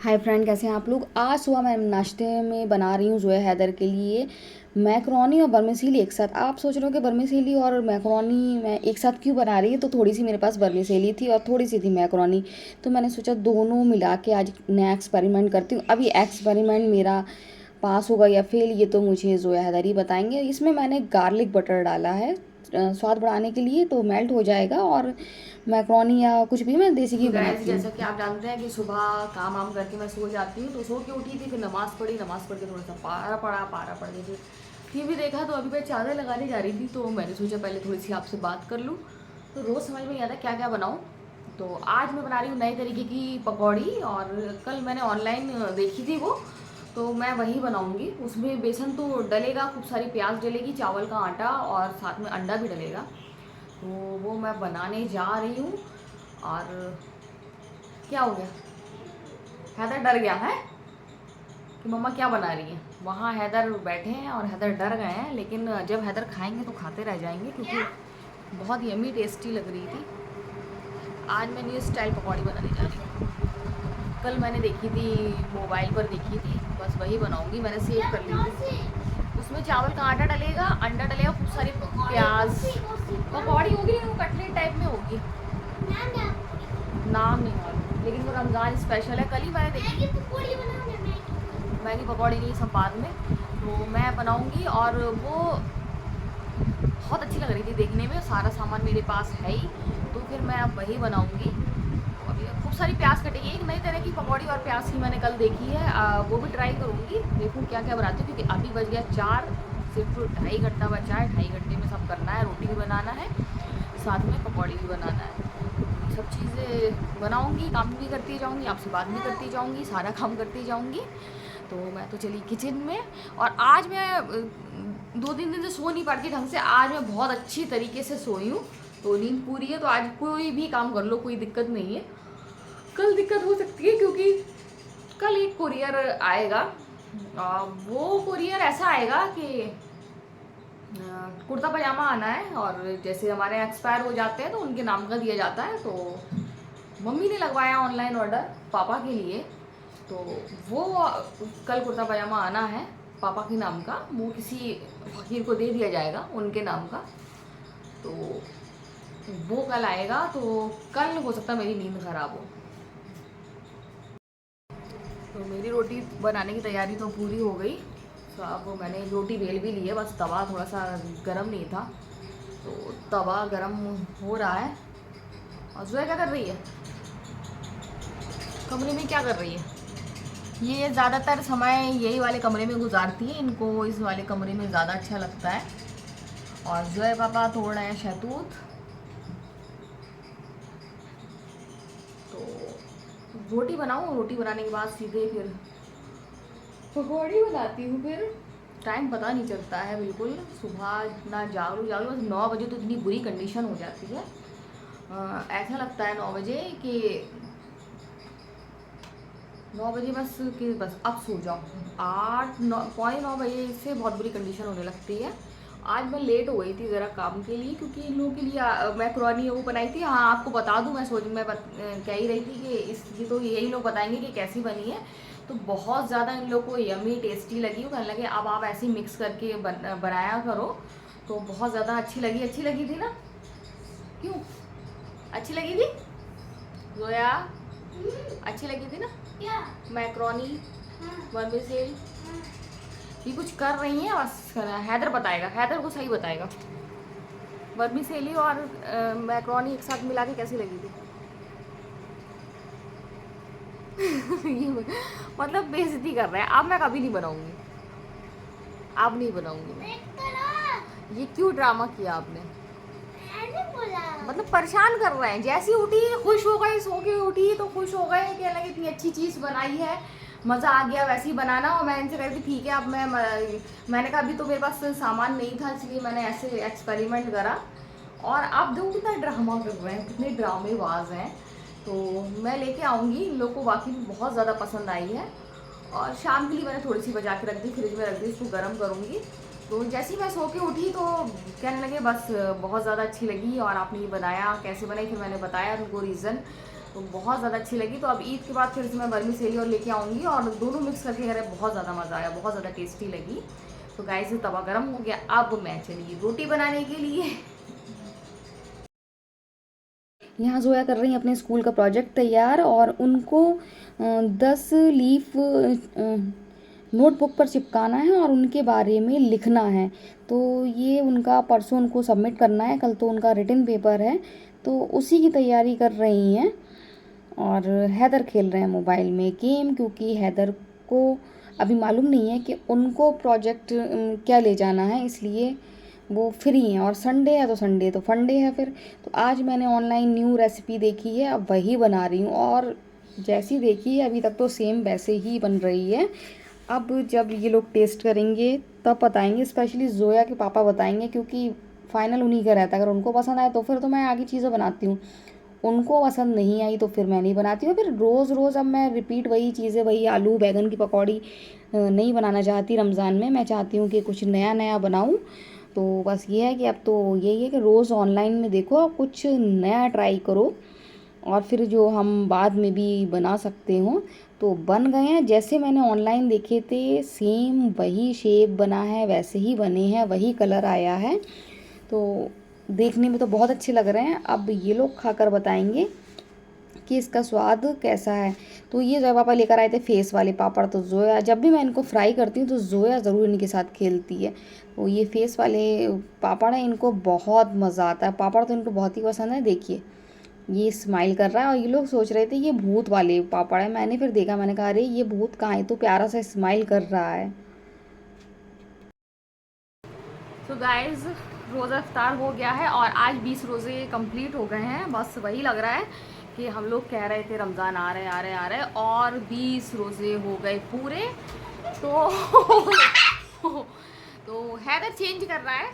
Hi friend, कैसे हैं आप लोग। आज सुबह मैं नाश्ते में बना रही हूँ जोया हैदर के लिए मैक्रोनी और बर्मिसेली एक साथ। आप सोच रहे हो कि बर्मिसेली और मैक्रोनी मैं एक साथ क्यों बना रही है, तो थोड़ी सी मेरे पास बर्मिसेली थी और थोड़ी सी थी मैक्रोनी, तो मैंने सोचा दोनों मिला के आज नया एक्सपेरिमेंट करती हूँ। अभी एक्सपेरिमेंट मेरा पास होगा या फेल, ये तो मुझे जोया हैदर ही बताएंगे। इसमें मैंने गार्लिक बटर डाला है स्वाद बढ़ाने के लिए, तो मेल्ट हो जाएगा। और मैक्रोनी या कुछ भी मैं देसी घी बनाती हूँ। जैसा कि आप जानते हैं कि सुबह काम वाम करके मैं सो जाती हूँ, तो सो के उठी थी, फिर नमाज़ पढ़ी, नमाज़ पढ़ के थोड़ा सा पारा पढ़ के फिर टीवी देखा, तो अभी मैं चादर लगाने जा रही थी, तो मैंने सोचा पहले थोड़ी सी आपसे बात कर लूँ। तो रोज़ समझ में नहीं आता क्या क्या बनाऊँ। तो आज मैं बना रही हूँ नए तरीके की पकौड़ी, और कल मैंने ऑनलाइन देखी थी वो, तो मैं वही बनाऊँगी। उसमें बेसन तो डलेगा, खूब सारी प्याज डलेगी, चावल का आटा, और साथ में अंडा भी डलेगा। तो वो मैं बनाने जा रही हूँ। और क्या हो गया, हैदर डर गया है कि मम्मा क्या बना रही है। वहाँ हैदर बैठे हैं और हैदर डर गए हैं, लेकिन जब हैदर खाएंगे तो खाते रह जाएंगे, क्योंकि बहुत यम्मी टेस्टी लग रही थी। आज मैं न्यू स्टाइल पकौड़ी बनाने जा रही हूँ। कल मैंने देखी थी, मोबाइल पर देखी थी, बस वही बनाऊंगी। मैंने सेव कर ली थी। उसमें चावल का आटा डलेगा, अंडा डलेगा, खूब सारी प्याज। पकौड़ी होगी, वो कटलेट टाइप में होगी। नाम नहीं मालूम, लेकिन वो रमज़ान स्पेशल है। कल ही मैंने देखी। मैगी पकौड़ी नहीं, सब बाद में। तो मैं बनाऊंगी, और वो बहुत अच्छी लग रही थी देखने में। सारा सामान मेरे पास है ही, तो फिर मैं अब वही बनाऊंगी। अभी खूब सारी प्याज कटेगी, एक नई तरह की पकौड़ी और प्याज की मैंने कल देखी है, वो भी ट्राई करूँगी। देखूँ क्या क्या बनाती हूँ, क्योंकि अभी बज गया 4, सिर्फ 2.5 घंटा बचा है। 2.5 घंटे में सब करना है। रोटी भी बनाना है, साथ में पकौड़ी भी बनाना है। सब चीज़ें बनाऊंगी, काम भी करती जाऊंगी, आपसे बात भी करती जाऊंगी, सारा काम करती जाऊंगी। तो मैं तो चली किचन में। और आज मैं 2-3 दिन से सो नहीं पाती ढंग से। आज मैं बहुत अच्छी तरीके से सोई हूँ, तो नींद पूरी है। तो आज कोई भी काम कर लो, कोई दिक्कत नहीं है। कल दिक्कत हो सकती है, क्योंकि कल एक कुरियर आएगा। वो कुरियर ऐसा आएगा कि कुर्ता पजामा आना है, और जैसे हमारे एक्सपायर हो जाते हैं तो उनके नाम का दिया जाता है। तो मम्मी ने लगवाया ऑनलाइन ऑर्डर पापा के लिए, तो वो कल कुर्ता पजामा आना है पापा के नाम का। वो किसी फकीर को दे दिया जाएगा उनके नाम का। तो वो कल आएगा, तो कल हो सकता है मेरी नींद खराब हो। तो मेरी रोटी बनाने की तैयारी तो पूरी हो गई। तो अब मैंने रोटी बेल भी ली है, बस तवा थोड़ा सा गर्म नहीं था, तो तवा गर्म हो रहा है। और जोया क्या कर रही है, कमरे में क्या कर रही है। ये ज़्यादातर समय यही वाले कमरे में गुजारती है, इनको इस वाले कमरे में ज़्यादा अच्छा लगता है। और जोया पापा तोड़ रहे हैं शहतूत। तो रोटी बनाऊँ, रोटी बनाने के बाद सीधे फिर पकौड़ी बनाती हूँ। फिर टाइम पता नहीं चलता है बिल्कुल। सुबह इतना जाग लो बस 9 बजे तो इतनी बुरी कंडीशन हो जाती है। ऐसा लगता है 9 बजे कि 9 बजे बस अब सो जाओ। 8-9 पौने 9 बजे से बहुत बुरी कंडीशन होने लगती है। आज मैं लेट हो गई थी ज़रा काम के लिए, क्योंकि इन लोगों के लिए मैक्रोनी वो बनाई थी। हाँ, आपको बता दूँ, मैं कह ही रही थी कि इसकी तो यही लोग बताएंगे कि कैसी बनी है। तो बहुत ज़्यादा इन लोग को यमी टेस्टी लगी। वो कहने लगे अब आप ऐसे ही मिक्स करके बनाया करो। तो बहुत ज़्यादा अच्छी लगी थी ना। क्यों अच्छी लगी थी जोया, अच्छी लगी थी ना। क्या मैक्रोनी, वर्मिसेल, ये कुछ कर रही हैं बस। हैदर बताएगा, हैदर को सही बताएगा। वर्मिसेली और मैक्रोनी एक साथ मिला के कैसी लगी थी। ये मतलब बेइज्जती कर रहे हैं। अब मैं कभी नहीं बनाऊंगी, अब नहीं बनाऊंगी मैं। ये क्यों ड्रामा किया आपने, मतलब परेशान कर रहे हैं। जैसी उठी खुश हो गए, सो के उठी तो खुश हो गए कि अलग इतनी अच्छी चीज़ बनाई है, मज़ा आ गया वैसे ही बनाना। और मैं इनसे कहती ठीक है। अब मैंने कहा अभी तो मेरे पास सामान नहीं था, इसलिए मैंने ऐसे एक्सपेरिमेंट करा। और आप देखो कितना ड्रामा कर रहे हैं, कितने ड्रामेबाज हैं। तो मैं लेके आऊँगी, इन लोग को वाकई में बहुत ज़्यादा पसंद आई है। और शाम के लिए मैंने थोड़ी सी बचा के रख दी, फ्रिज में रख दी, इसको गर्म करूँगी। तो जैसे ही मैं सो के उठी तो कहने लगे बस बहुत ज़्यादा अच्छी लगी, और आपने ये बनाया कैसे बनाई। फिर मैंने बताया उनको रीज़न। तो बहुत ज़्यादा अच्छी लगी। तो अब ईद के बाद फिर से मैं वर्मिसेली और लेके आऊँगी और दोनों मिक्स करके करें, बहुत ज़्यादा मज़ा आया, बहुत ज़्यादा टेस्टी लगी। तो गाइस तवा गर्म हो गया, अब मैं चली रोटी बनाने के लिए। यहाँ जोया कर रही हैं अपने स्कूल का प्रोजेक्ट तैयार, और उनको 10 लीफ नोटबुक पर चिपकाना है और उनके बारे में लिखना है। तो ये उनका परसों उनको सबमिट करना है, कल तो उनका रिटन पेपर है, तो उसी की तैयारी कर रही हैं। और हैदर खेल रहे हैं मोबाइल में गेम, क्योंकि हैदर को अभी मालूम नहीं है कि उनको प्रोजेक्ट क्या ले जाना है, इसलिए वो फ्री हैं। और संडे है तो संडे तो फंडे है फिर। तो आज मैंने ऑनलाइन न्यू रेसिपी देखी है, अब वही बना रही हूँ, और जैसी देखी है अभी तक तो सेम वैसे ही बन रही है। अब जब ये लोग टेस्ट करेंगे तब बताएंगे, स्पेशली जोया के पापा बताएंगे, क्योंकि फाइनल उन्हीं का रहता है। अगर उनको पसंद आए तो फिर तो मैं आगे चीज़ें बनाती हूँ, उनको पसंद नहीं आई तो फिर मैं नहीं बनाती हूँ। फिर रोज़ रोज़ अब मैं रिपीट वही चीज़ें, वही आलू बैंगन की पकौड़ी नहीं बनाना चाहती रमज़ान में। मैं चाहती हूँ कि कुछ नया नया बनाऊँ। तो बस ये है कि अब तो यही है कि रोज़ ऑनलाइन में देखो, कुछ नया ट्राई करो, और फिर जो हम बाद में भी बना सकते हो। तो बन गए हैं जैसे मैंने ऑनलाइन देखे थे, सेम वही शेप बना है, वैसे ही बने हैं, वही कलर आया है। तो देखने में तो बहुत अच्छे लग रहे हैं। अब ये लोग खाकर बताएंगे कि इसका स्वाद कैसा है। तो ये जोया पापा लेकर आए थे फेस वाले पापड़। तो जोया, जब भी मैं इनको फ्राई करती हूँ तो जोया ज़रूर इनके साथ खेलती है। तो ये फेस वाले पापड़ हैं, इनको बहुत मज़ा आता है। पापड़ तो इनको बहुत ही पसंद है। देखिए ये स्माइल कर रहा है, और ये लोग सोच रहे थे ये भूत वाले पापड़ है। मैंने फिर देखा, मैंने कहा अरे ये भूत कहाँ है, तो प्यारा सा स्माइल कर रहा है। तो गाइज रोज़ा इफ्तार हो गया है और आज 20 रोज़े कंप्लीट हो गए हैं। बस वही लग रहा है कि हम लोग कह रहे थे रमज़ान आ रहे आ रहे आ रहे, और 20 रोज़े हो गए पूरे। तो तो हैदर चेंज कर रहा है,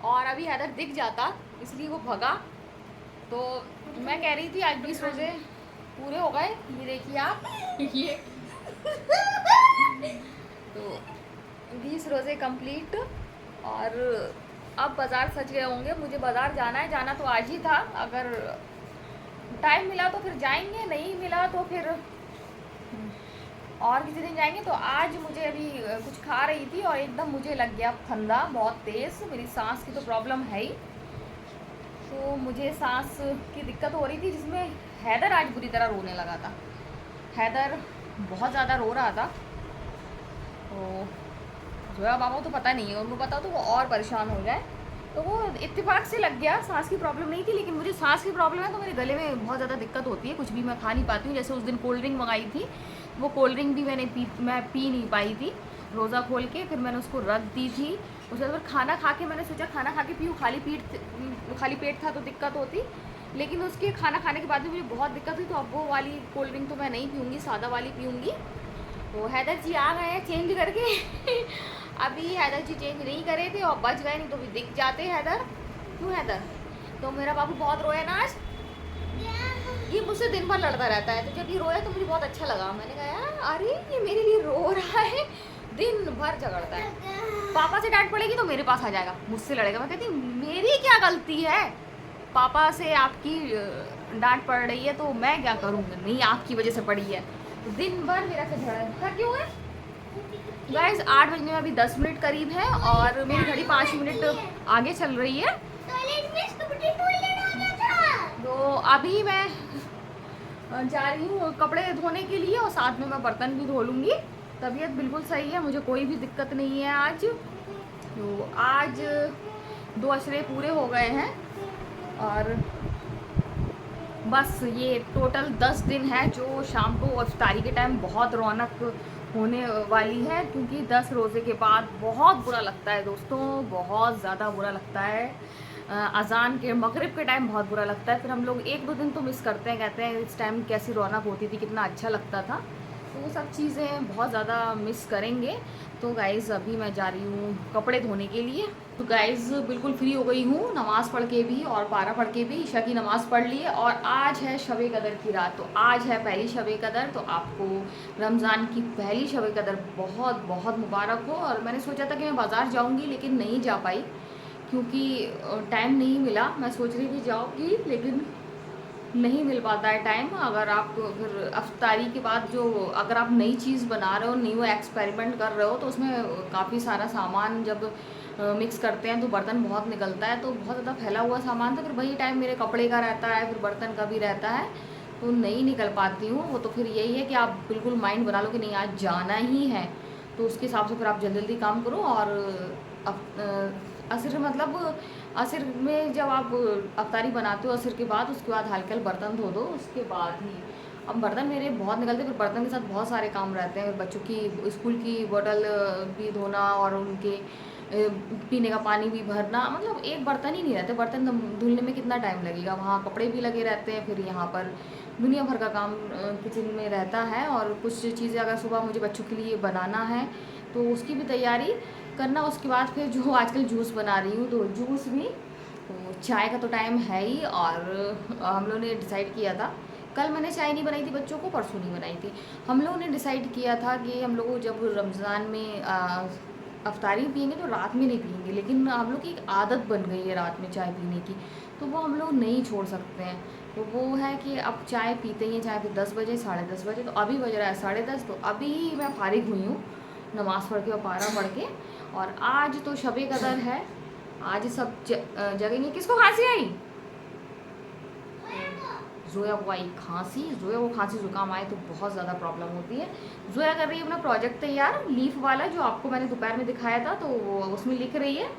और अभी हैदर दिख जाता इसलिए वो भगा। तो मैं कह रही थी आज 20 रोज़े पूरे हो गए, ये देखिए आप ये तो 20 रोज़े कंप्लीट। और अब बाज़ार सज गए होंगे, मुझे बाज़ार जाना है, जाना तो आज ही था। अगर टाइम मिला तो फिर जाएंगे, नहीं मिला तो फिर और किसी दिन जाएंगे। तो आज मुझे अभी कुछ खा रही थी और एकदम मुझे लग गया फंदा बहुत तेज़। मेरी सांस की तो प्रॉब्लम है ही, तो मुझे सांस की दिक्कत हो रही थी, जिसमें हैदर आज बुरी तरह रोने लगा था। हैदर बहुत ज़्यादा रो रहा था। तो जोया बाबा को तो पता नहीं है, उनको पता तो वो और परेशान हो जाए। तो वो इत्तेफाक से लग गया, सांस की प्रॉब्लम नहीं थी, लेकिन मुझे सांस की प्रॉब्लम है तो मेरे गले में बहुत ज़्यादा दिक्कत होती है, कुछ भी मैं खा नहीं पाती हूँ। जैसे उस दिन कोल्ड ड्रिंक मंगाई थी, वो कोल्ड ड्रिंक भी मैं पी नहीं पाई थी रोज़ा खोल के। फिर मैंने उसको रख दी थी। उसके बाद खाना खा के मैंने सोचा खाना खा के पीऊँ, खाली पेट था तो दिक्कत होती, लेकिन उसके खाना खाने के बाद भी मुझे बहुत दिक्कत हुई। तो अब वो वाली कोल्ड ड्रिंक तो मैं नहीं पीऊँगी, सादा वाली पीऊँगी। तो हैदर जी आ गए हैं चेंज करके अभी हैदर जी चेंज नहीं करे थे और बच गए, नहीं तो भी दिख जाते हैदर। क्यों हैदर? तो मेरा बाबू बहुत रोया ना आज, ये मुझसे दिन भर लड़ता रहता है। तो जब ये रोया तो मुझे बहुत अच्छा लगा। मैंने कहा यार अरे ये मेरे लिए रो रहा है, दिन भर झगड़ता है। पापा से डांट पड़ेगी तो मेरे पास आ जाएगा, मुझसे लड़ेगा। मैं कहती मेरी क्या गलती है, पापा से आपकी डांट पड़ रही है तो मैं क्या करूँगी? नहीं आपकी वजह से पड़ी है। तो दिन भर मेरा से झगड़ा है। क्यों है गाइस? 8 बजने में अभी 10 मिनट करीब है और मेरी घड़ी 5 मिनट आगे चल रही है। तो अभी मैं जा रही हूँ कपड़े धोने के लिए और साथ में मैं बर्तन भी धो लूँगी। तबीयत बिल्कुल सही है, मुझे कोई भी दिक्कत नहीं है आज। तो आज 2 अशरे पूरे हो गए हैं और बस ये टोटल 10 दिन है जो शाम को इफ्तारी के टाइम बहुत रौनक होने वाली है, क्योंकि 10 रोज़े के बाद बहुत बुरा लगता है दोस्तों, बहुत ज़्यादा बुरा लगता है। अज़ान के मगरिब के टाइम बहुत बुरा लगता है। फिर हम लोग 1-2 दिन तो मिस करते हैं, कहते हैं इस टाइम कैसी रौनक होती थी, कितना अच्छा लगता था। तो वो सब चीज़ें बहुत ज़्यादा मिस करेंगे। तो गाइज़ अभी मैं जा रही हूँ कपड़े धोने के लिए। तो गाइज़ बिल्कुल फ्री हो गई हूँ, नमाज़ पढ़ के भी और पारा पढ़ के भी, ईशा की नमाज़ पढ़ ली है। और आज है शब कदर की रात, तो आज है पहली शब कदर। तो आपको रमज़ान की पहली शब कदर बहुत बहुत मुबारक हो। और मैंने सोचा था कि मैं बाज़ार जाऊँगी लेकिन नहीं जा पाई, क्योंकि टाइम नहीं मिला। मैं सोच रही थी जाऊँगी, लेकिन नहीं मिल पाता है टाइम। अगर आप फिर अफ्तारी के बाद जो अगर आप नई चीज़ बना रहे हो, न्यू एक्सपेरिमेंट कर रहे हो, तो उसमें काफ़ी सारा सामान जब मिक्स करते हैं तो बर्तन बहुत निकलता है, तो बहुत ज़्यादा फैला हुआ सामान था, फिर वही टाइम मेरे कपड़े का रहता है, फिर बर्तन का भी रहता है, तो नहीं निकल पाती हूँ। वो तो फिर यही है कि आप बिल्कुल माइंड बना लो कि नहीं आज जाना ही है, तो उसके हिसाब से फिर आप जल्दी जल्दी काम करो। और असर मतलब असर में जब आप अफ्तारी बनाते हो असर के बाद, उसके बाद हल्के हल्के बर्तन धो दो, उसके बाद ही। अब बर्तन मेरे बहुत निकलते, फिर बर्तन के साथ बहुत सारे काम रहते हैं, बच्चों की स्कूल की बोतल भी धोना और उनके पीने का पानी भी भरना, मतलब एक बर्तन ही नहीं रहते। बर्तन धुलने में कितना टाइम लगेगा, वहाँ कपड़े भी लगे रहते हैं, फिर यहाँ पर दुनिया भर का काम किचन में रहता है। और कुछ चीज़ें अगर सुबह मुझे बच्चों के लिए बनाना है तो उसकी भी तैयारी करना। उसके बाद फिर जो आजकल जूस बना रही हूँ, तो जूस भी, तो चाय का तो टाइम है ही। और हम लोगों ने डिसाइड किया था, कल मैंने चाय नहीं बनाई थी बच्चों को, परसों नहीं बनाई थी। हम लोगों ने डिसाइड किया था कि हम लोग जब रमज़ान में अफ्तारी पियेंगे तो रात में नहीं पियेंगे, लेकिन हम लोग की एक आदत बन गई है रात में चाय पीने की, तो वो हम लोग नहीं छोड़ सकते हैं। तो वो है कि अब चाय पीते ही हैं, चाहे फिर 10 बजे 10:30 बजे, तो अभी बज रहा है 10:30, तो अभी मैं फारिग हुई हूँ नमाज़ पढ़ के और पारा पढ़ के। और आज तो शब कदर है, आज सब जगेंगे। किसको खांसी आई? जोया को आई खांसी। जोया को खांसी जुकाम आए तो बहुत ज़्यादा प्रॉब्लम होती है। जोया कर रही है अपना प्रोजेक्ट तैयार, लीफ वाला, जो आपको मैंने दोपहर में दिखाया था, तो वो उसमें लिख रही है।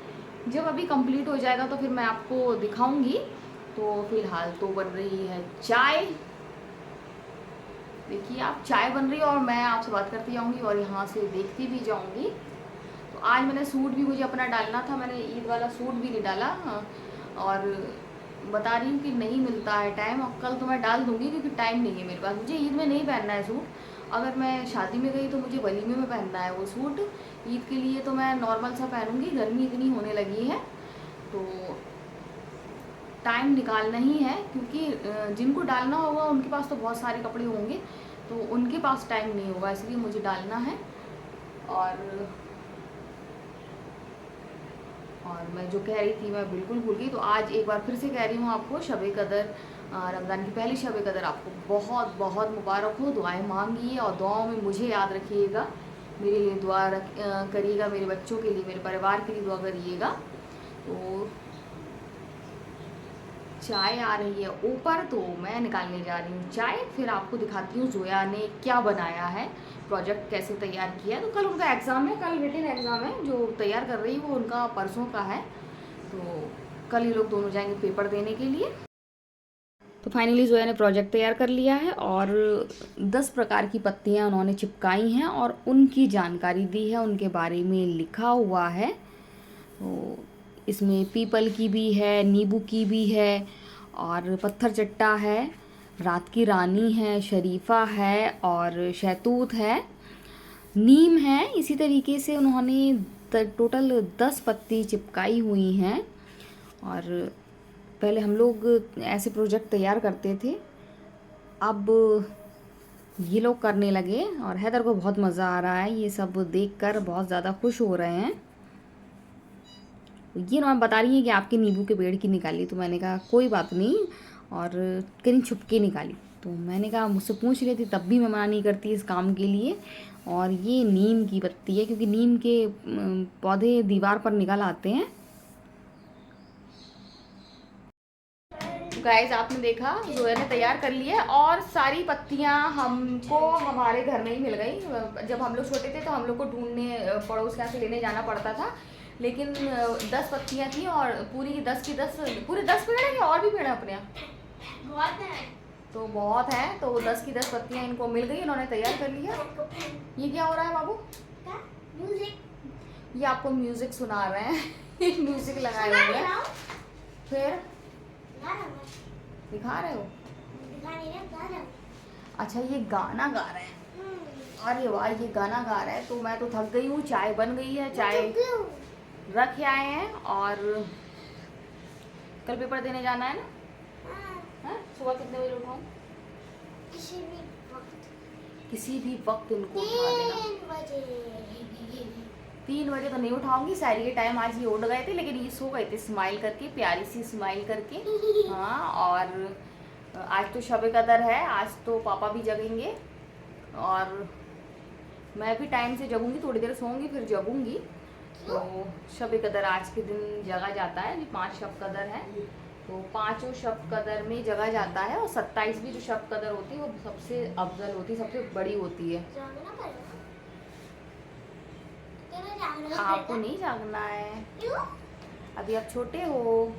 जब अभी कंप्लीट हो जाएगा तो फिर मैं आपको दिखाऊंगी। तो फिलहाल तो बन रही है चाय, देखिए आप, चाय बन रही है और मैं आपसे बात करती जाऊँगी और यहाँ से देखती भी जाऊँगी। तो आज मैंने सूट भी मुझे अपना डालना था, मैंने ईद वाला सूट भी नहीं डाला। हाँ, और बता रही हूँ कि नहीं मिलता है टाइम। और कल तो मैं डाल दूँगी क्योंकि टाइम नहीं है मेरे पास। मुझे ईद में नहीं पहनना है सूट, अगर मैं शादी में गई तो मुझे वलीमे में पहनना है वो सूट। ईद के लिए तो मैं नॉर्मल सा पहनूँगी, गर्मी इतनी होने लगी है तो टाइम निकालना ही है, क्योंकि जिनको डालना होगा उनके पास तो बहुत सारे कपड़े होंगे, तो उनके पास टाइम नहीं होगा, इसलिए मुझे डालना है। और मैं जो कह रही थी मैं बिल्कुल भूल गई, तो आज एक बार फिर से कह रही हूँ आपको, शब कदर, रमज़ान की पहली शब कदर आपको बहुत बहुत मुबारक हो। दुआएं मांगिए और दुआओं में मुझे याद रखिएगा, मेरे लिए दुआ करिएगा, मेरे बच्चों के लिए, मेरे परिवार के लिए दुआ करिएगा। तो चाय आ रही है ऊपर, तो मैं निकालने जा रही हूँ चाय, फिर आपको दिखाती हूँ जोया ने क्या बनाया है, प्रोजेक्ट कैसे तैयार किया है। तो कल उनका एग्ज़ाम है, कल रिटन एग्ज़ाम है, जो तैयार कर रही है वो उनका परसों का है, तो कल ये लोग दोनों जाएंगे पेपर देने के लिए। तो फाइनली जोया ने प्रोजेक्ट तैयार कर लिया है और 10 प्रकार की पत्तियाँ उन्होंने चिपकाई हैं और उनकी जानकारी दी है, उनके बारे में लिखा हुआ है। तो इसमें पीपल की भी है, नींबू की भी है, और पत्थर चट्टा है, रात की रानी है, शरीफा है, और शहतूत है, नीम है। इसी तरीके से उन्होंने टोटल 10 पत्ती चिपकाई हुई हैं। और पहले हम लोग ऐसे प्रोजेक्ट तैयार करते थे, अब ये लोग करने लगे और हैदर को बहुत मज़ा आ रहा है, ये सब देखकर बहुत ज़्यादा खुश हो रहे हैं। ये ना बता रही है कि आपके नींबू के पेड़ की निकाली, तो मैंने कहा कोई बात नहीं, और कहीं छुप के निकाली। तो मैंने कहा मुझसे पूछ रही थी तब भी मैं मना नहीं करती इस काम के लिए। और ये नीम की पत्ती है, क्योंकि नीम के पौधे दीवार पर निकल आते हैं। गाइस आपने देखा जोया ने तैयार कर लिया, और सारी पत्तियां हमको हमारे घर में ही मिल गई। जब हम लोग छोटे थे तो हम लोग को ढूंढने पड़ोस से लेने जाना पड़ता था, लेकिन 10 पत्तियां थी और पूरी की 10 की 10, पूरे 10 पेड़ हैं और भी पेड़ हैं अपने यहाँ? बहुत है, तो बहुत है, तो 10 की 10 पत्तियां इनको मिल गई, इन्होंने तैयार कर लिया। ये क्या हो रहा है बाबू? म्यूजिक। ये आपको म्यूजिक सुना रहे हैं म्यूजिक लगाए हुए हैं। फिर दिखा रहे हो? अच्छा ये गाना गा रहे हैं, अरे वाह ये गाना गा रहा है। तो मैं तो थक गई हूँ, चाय बन गई है, चाय रख के आए हैं, और कल पेपर देने जाना है ना? हाँ, सुबह कितने बजे उठाऊँ? किसी भी वक्त उनको उठा देना। 3 बजे तो नहीं उठाऊंगी, शायरी के टाइम आज ये उठ गए थे, लेकिन ये सो गए थे स्माइल करके, प्यारी सी स्माइल करके। हाँ, और आज तो शब कदर है, आज तो पापा भी जगेंगे और मैं भी टाइम से जगूंगी, थोड़ी देर सोऊंगी फिर जगूंगी। तो शब कदर आज के दिन जगा जाता है, अभी 5 शब कदर है, तो 5 शब कदर में जगा जाता है। और 27वीं जो शब कदर होती है वो सबसे अफजल होती है, सबसे बड़ी होती है। आपको नहीं जागना है, अभी आप छोटे हो।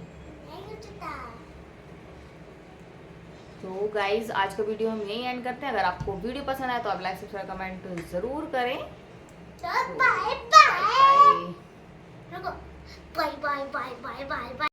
तो गाइज आज का वीडियो हम यही एंड करते हैं। अगर आपको वीडियो पसंद आए तो आप लाइक सब्सक्राइब कमेंट जरूर करें। Bye bye. Bye bye bye bye bye bye bye.